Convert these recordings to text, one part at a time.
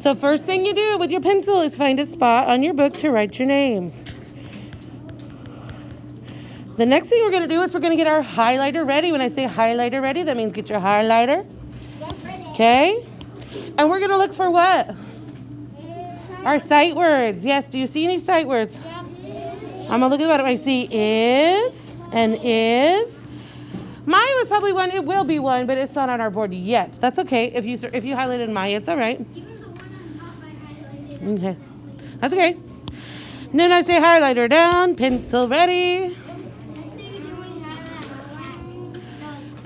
So first thing you do with your pencil is find a spot on your book to write your name. The next thing we're going to do is we're going to get our highlighter ready. When I say highlighter ready, that means get your highlighter. Okay? And we're going to look for what? Our sight words. Yes, do you see any sight words? I'm going to look at what I see. Is and is. Mine was probably one. It will be one, but it's not on our board yet. That's okay. If you highlighted Maya, it's all right. Even the one on top I highlighted. Okay. That's okay. And then I say highlighter down, pencil ready.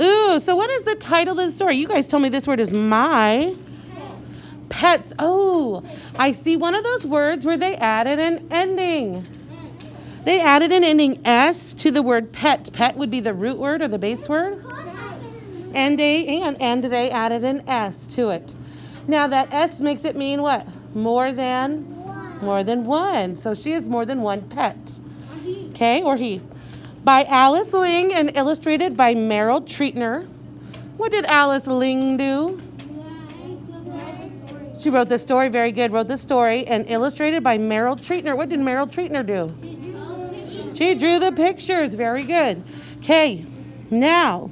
Ooh, so what is the title of the story? You guys told me this word is my pets. Oh, I see one of those words where they added an ending. They added an ending S to the word pet. Pet would be the root word or the base word. And they added an S to it. Now that S makes it mean what? More than one. So she has more than one pet. Okay, or he. By Alice Ling and illustrated by Meryl Treatner. What did Alice Ling do? She wrote the story. Very good. Wrote the story and illustrated by Meryl Treatner. What did Meryl Treatner do? She drew the pictures. Very good. Okay. Now,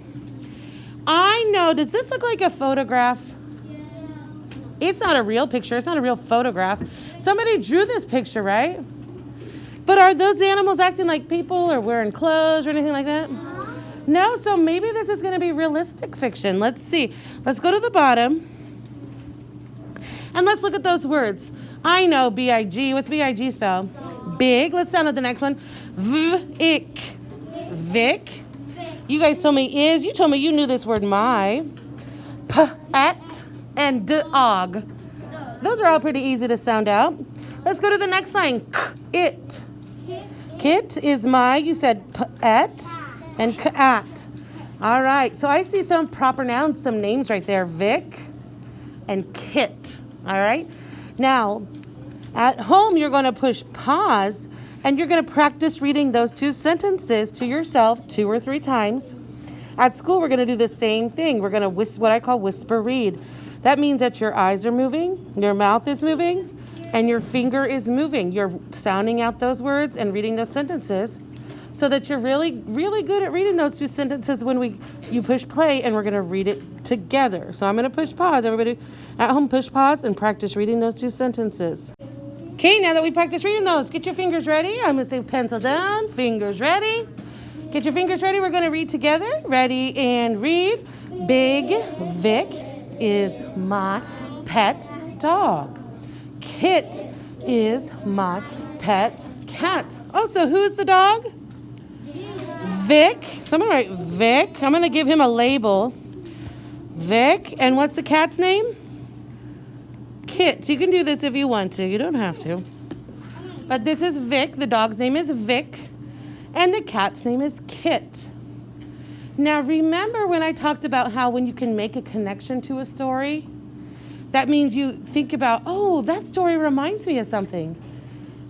I know. Does this look like a photograph? It's not a real picture. It's not a real photograph. Somebody drew this picture, right? But are those animals acting like people or wearing clothes or anything like that? No, so maybe this is going to be realistic fiction. Let's see. Let's go to the bottom. And let's look at those words. I know B-I-G. What's B-I-G spell? Big. Let's sound out the next one. V-ick. Vic. You guys told me is. You told me you knew this word my. P-et and dog. Those are all pretty easy to sound out. Let's go to the next line. It. Kit is my, you said pet and cat. All right, so I see some proper nouns, some names right there. Vic and Kit. All right. Now, at home, you're going to push pause and you're going to practice reading those two sentences to yourself 2 or 3 times. At school, we're going to do the same thing. We're going to what I call whisper read. That means that your eyes are moving, your mouth is moving, and your finger is moving. You're sounding out those words and reading those sentences so that you're really, really good at reading those 2 sentences when you push play and we're going to read it together. So I'm going to push pause. Everybody at home, push pause and practice reading those 2 sentences. Okay, now that we practice reading those, get your fingers ready. I'm going to say pencil down, fingers ready. Get your fingers ready. We're going to read together. Ready and read. Big Vic is my pet dog. Kit is my pet cat. Oh, so who's the dog? Vic. So I'm going to write Vic. I'm going to give him a label. Vic. And what's the cat's name? Kit. You can do this if you want to. You don't have to. But this is Vic. The dog's name is Vic. And the cat's name is Kit. Now, remember when I talked about how when you can make a connection to a story, that means you think about, oh, that story reminds me of something.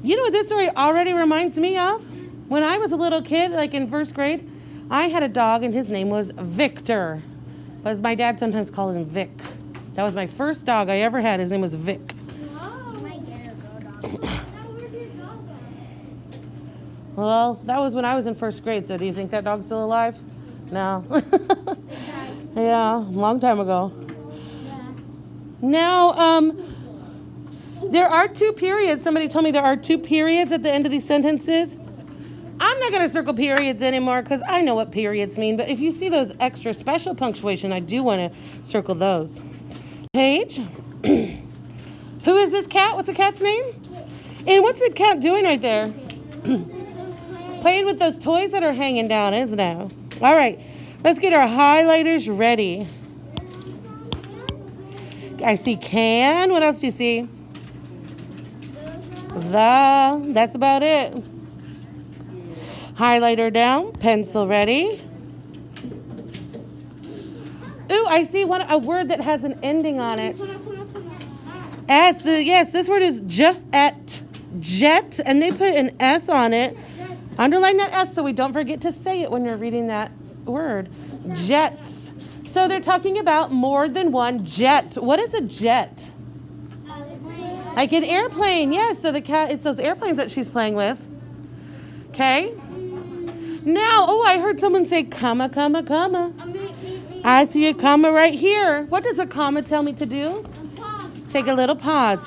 You know what this story already reminds me of? When I was a little kid, like in 1st grade, I had a dog and his name was Victor. But my dad sometimes called him Vic. That was my first dog I ever had. His name was Vic. Well, that was when I was in 1st grade, so do you think that dog's still alive? No. Yeah, a long time ago. Now, there are 2 periods. Somebody told me there are 2 periods at the end of these sentences. I'm not going to circle periods anymore because I know what periods mean. But if you see those extra special punctuation, I do want to circle those. Paige, who is this cat? What's the cat's name? And what's the cat doing right there? Playing with those toys that are hanging down, isn't it? All right, let's get our highlighters ready. I see can. What else do you see? That's about it. Highlighter down, pencil ready. Ooh, I see a word that has an ending on it. S. Yes, this word is jet. Jet, and they put an S on it. Underline that S so we don't forget to say it when you're reading that word. Jets. So they're talking about more than one jet. What is a jet? Like an airplane, yes. So the cat, it's those airplanes that she's playing with. Okay. Now, oh, I heard someone say comma, comma, comma. I see a comma right here. What does a comma tell me to do? Take a little pause.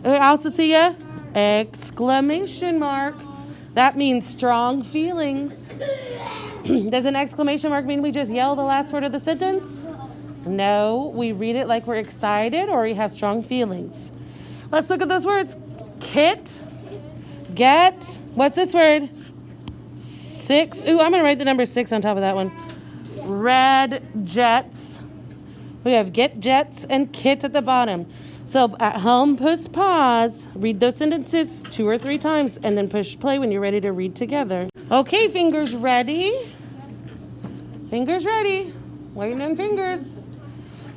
I also see a exclamation mark. That means strong feelings. Does an exclamation mark mean we just yell the last word of the sentence? No, we read it like we're excited or we have strong feelings. Let's look at those words. Kit, get, what's this word? 6. Ooh, I'm going to write the number 6 on top of that one. Red jets. We have get jets and kit at the bottom. So at home, push pause, read those sentences 2 or 3 times, and then push play when you're ready to read together. Okay, fingers ready. Fingers ready. Waiting on fingers.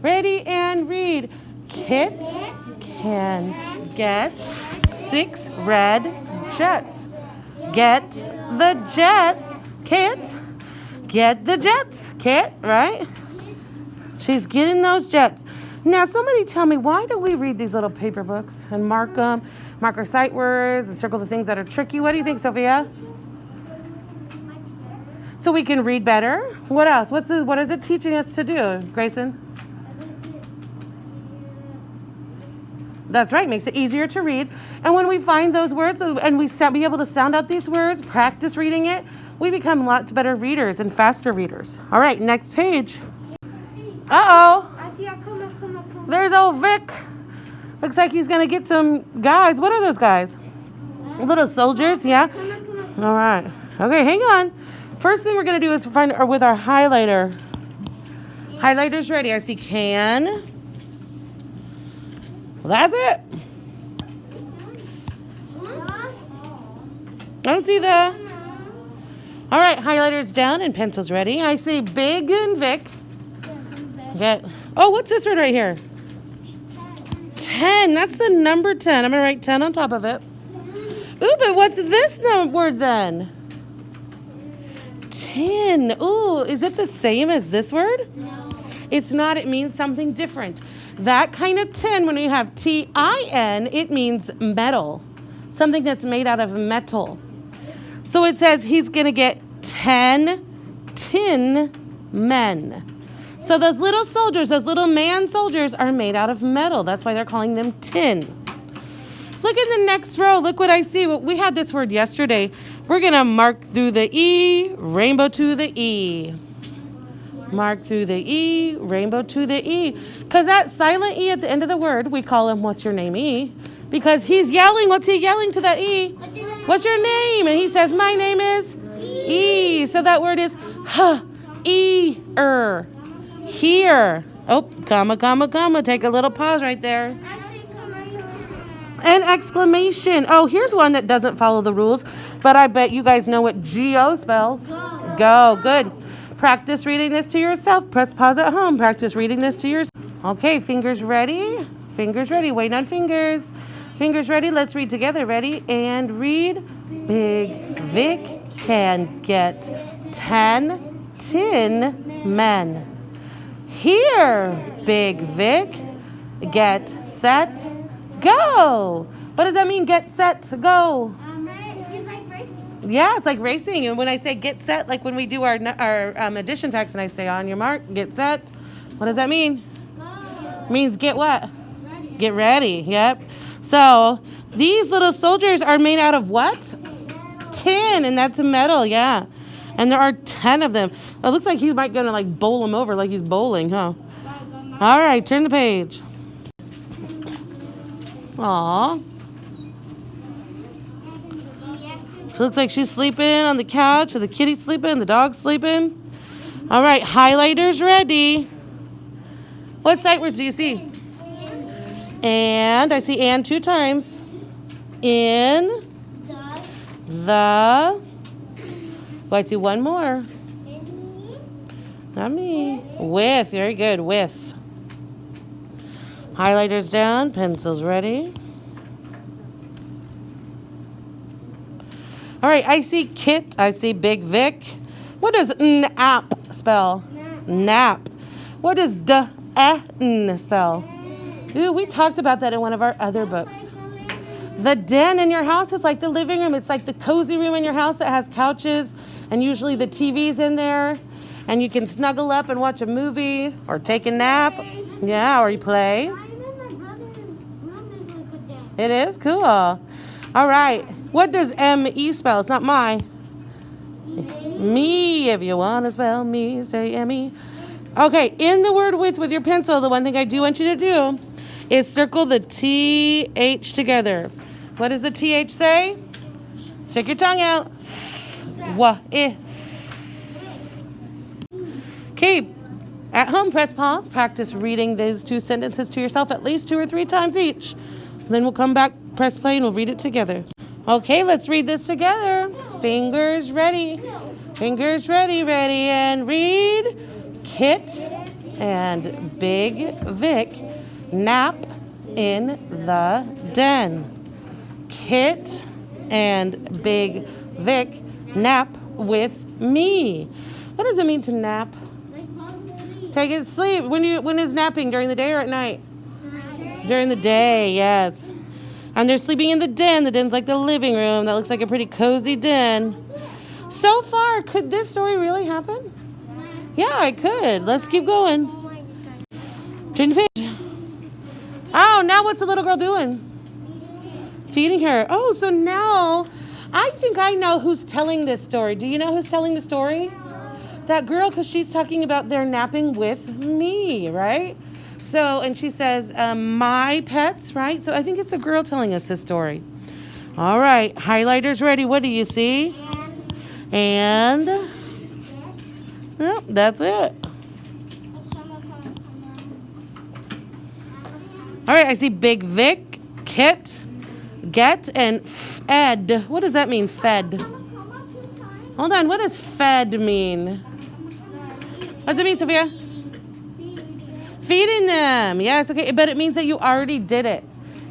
Ready and read. Kit can get 6 red jets. Get the jets, Kit. Get the jets, Kit, right? She's getting those jets. Now, somebody tell me, why do we read these little paper books and mark them, mark our sight words, and circle the things that are tricky? What do you think, Sophia? So we can read better? What else? What is it teaching us to do, Grayson? That's right, makes it easier to read. And when we find those words and we be able to sound out these words, practice reading it, we become lots better readers and faster readers. All right, next page. Uh-oh. There's old Vic. Looks like he's going to get some guys. What are those guys? Little soldiers, yeah? All right. Okay, hang on. First thing we're going to do is find with our highlighter. Highlighter's ready. I see can. Well, that's it. I don't see the. All right, highlighter's down and pencil's ready. I see Big and Vic. Oh, what's this word right here? 10. That's the number 10. I'm going to write 10 on top of it. Ooh, but what's this word then? 10. Ooh, is it the same as this word? No. It's not. It means something different. That kind of 10, when you have T-I-N, it means metal. Something that's made out of metal. So it says he's going to get 10 tin men. So those little soldiers, those little man soldiers are made out of metal. That's why they're calling them tin. Look in the next row. Look what I see. We had this word yesterday. We're going to mark through the E, rainbow to the E. Mark through the E, rainbow to the E. Because that silent E at the end of the word, we call him what's your name E. Because he's yelling. What's he yelling to that E? What's your name? And he says, my name is E. So that word is E-er. Here. Oh, comma, comma, comma. Take a little pause right there. An exclamation. Oh, here's one that doesn't follow the rules, but I bet you guys know what G-O spells. Go. Good. Practice reading this to yourself. Press pause at home. Practice reading this to yourself. Okay, fingers ready. Fingers ready. Wait on fingers. Fingers ready. Let's read together. Ready? And read. Big Vic can get 10 tin men. Here, Big Vic. Get set. Go. What does that mean? Get set. Go. It's like racing. Yeah, it's like racing. And when I say get set, like when we do our addition facts, and I say on your mark, get set. What does that mean? Go. Means get what? Ready. Get ready. Yep. So these little soldiers are made out of what? Tin, and that's metal. Yeah. And there are 10 of them. It looks like he's going to like bowl them over like he's bowling, huh? All right, turn the page. Aw. So it looks like she's sleeping on the couch, or the kitty's sleeping, the dog's sleeping. All right, highlighter's ready. What sight words do you see? And. I see and 2 times. In. The. Oh, I see one more. Not me. With. Very good. With. Highlighters down. Pencils ready. All right. I see Kit. I see Big Vic. What does nap spell? Nap. What does n spell? Ooh, we talked about that in one of our other books. The den in your house is like the living room. It's like the cozy room in your house that has couches and usually the TV's in there. And you can snuggle up and watch a movie or take a nap. Yeah, or you play. I'm in my brother's room is like a den. It is cool. All right. What does M-E spell? It's not my. Me. If you want to spell me, say M-E. Okay, in the word with your pencil, the one thing I do want you to do is circle the T-H together. What does the T-H say? Stick your tongue out. Wa-eh. Okay, at home, press pause. Practice reading these two sentences to yourself at least 2 or 3 times each. Then we'll come back, press play, and we'll read it together. Okay, let's read this together. Fingers ready. Fingers ready, ready, and read. Kit and Big Vic nap in the den. Kit and Big Vic nap with me. What does it mean to nap? Like possibly. Take it to sleep. When is napping? During the day or at night? During the day, yes. And they're sleeping in the den. The den's like the living room. That looks like a pretty cozy den. So far, could this story really happen? Yeah, it could. Let's keep going. Turn the page. Oh, now what's the little girl doing? Feeding her. Oh, so now I think I know who's telling this story. Do you know who's telling the story? That girl, because she's talking about their napping with me, right? So, and she says, my pets, right? So I think it's a girl telling us this story. All right, highlighters ready. What do you see? And, well, that's it. All right, I see Big Vic, Kit, Get, and Fed. What does that mean, fed? Hold on, what does fed mean? What does it mean, Sophia? Feeding them. Yes, okay, but it means that you already did it.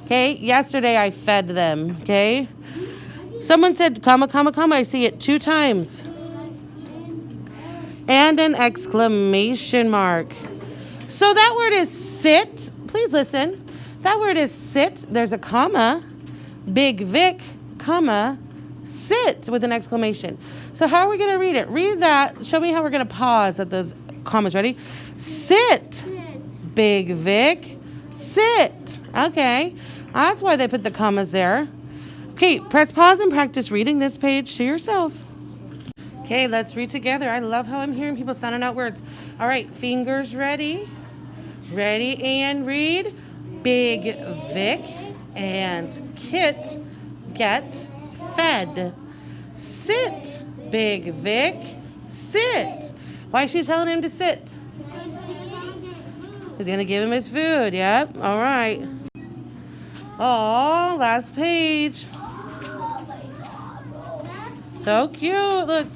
Okay, yesterday I fed them, okay? Someone said, comma, comma, comma. I see it 2 times. And an exclamation mark. So that word is sit. Please listen. That word is sit. There's a comma. Big Vic, comma, sit with an exclamation. So how are we going to read it? Read that. Show me how we're going to pause at those commas. Ready? Sit. Big Vic, sit. Okay. That's why they put the commas there. Okay, press pause and practice reading this page to yourself. Okay, let's read together. I love how I'm hearing people sounding out words. All right, fingers ready. Ready and read. Big Vic and Kit get fed. Sit, Big Vic, sit. Why is she telling him to sit? He's going to give him his food. Yep. All right. Oh, last page. So cute. Look.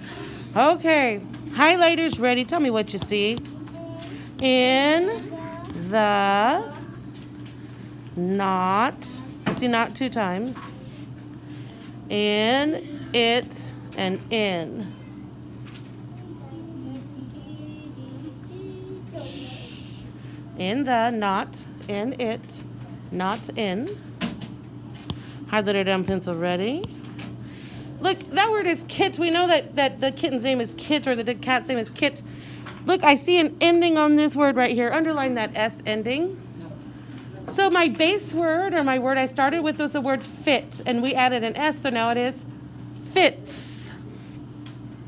Okay. Highlighters ready. Tell me what you see. In the not. I see not 2 times. In it and in. In the, not, in it, not in. Highlighter down pencil ready. Look, that word is kit. We know that the kitten's name is Kit or the cat's name is Kit. Look, I see an ending on this word right here. Underline that S ending. So my base word or my word I started with was the word fit, and we added an S, so now it is fits.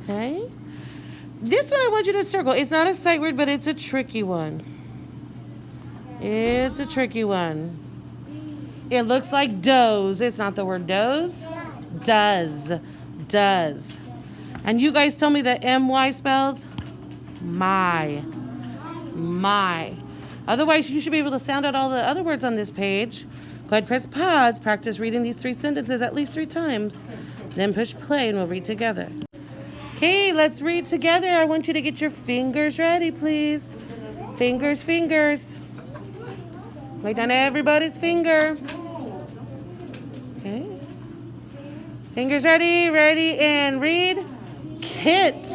Okay? This one I want you to circle. It's not a sight word, but it's a tricky one. It's a tricky one. It looks like does. It's not the word does. Does. Does. And you guys tell me that M-Y spells my. My. Otherwise, you should be able to sound out all the other words on this page. Go ahead, press pause. Practice reading these 3 sentences at least 3 times. Then push play and we'll read together. Okay, let's read together. I want you to get your fingers ready, please. Fingers, fingers. Right down everybody's finger. Okay. Fingers ready, ready, and read. Kit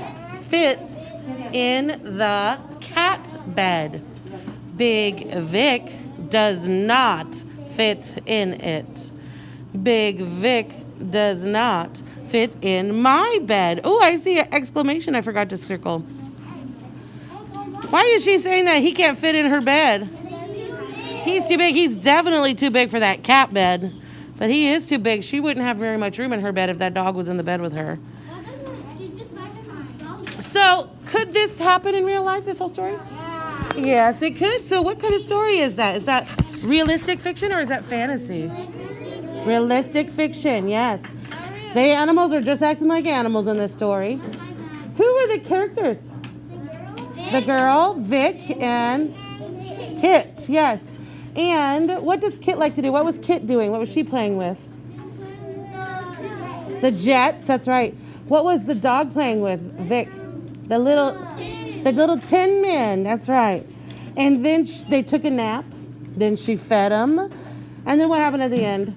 fits in the cat bed. Big Vic does not fit in it. Big Vic does not fit in my bed. Oh, I see an exclamation I forgot to circle. Why is she saying that he can't fit in her bed? He's too big. He's definitely too big for that cat bed. But he is too big. She wouldn't have very much room in her bed if that dog was in the bed with her. So, could this happen in real life, this whole story? Yes, it could. So, what kind of story is that? Is that realistic fiction or is that fantasy? Realistic fiction, yes. The animals are just acting like animals in this story. Who are the characters? The girl, Vic, and Kit, yes. And what does Kit like to do? What was Kit doing? What was she playing with? The jets, that's right. What was the dog playing with, Vic? The little tin man, that's right. And then they took a nap. Then she fed them. And then what happened at the end?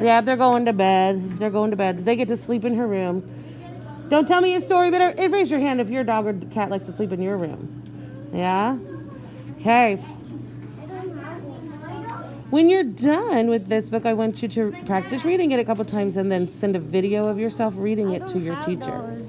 Yeah, they're going to bed. They're going to bed. They get to sleep in her room. Don't tell me a story, but raise your hand if your dog or cat likes to sleep in your room. Yeah? Okay. When you're done with this book, I want you to practice reading it a couple times and then send a video of yourself reading it to your teacher.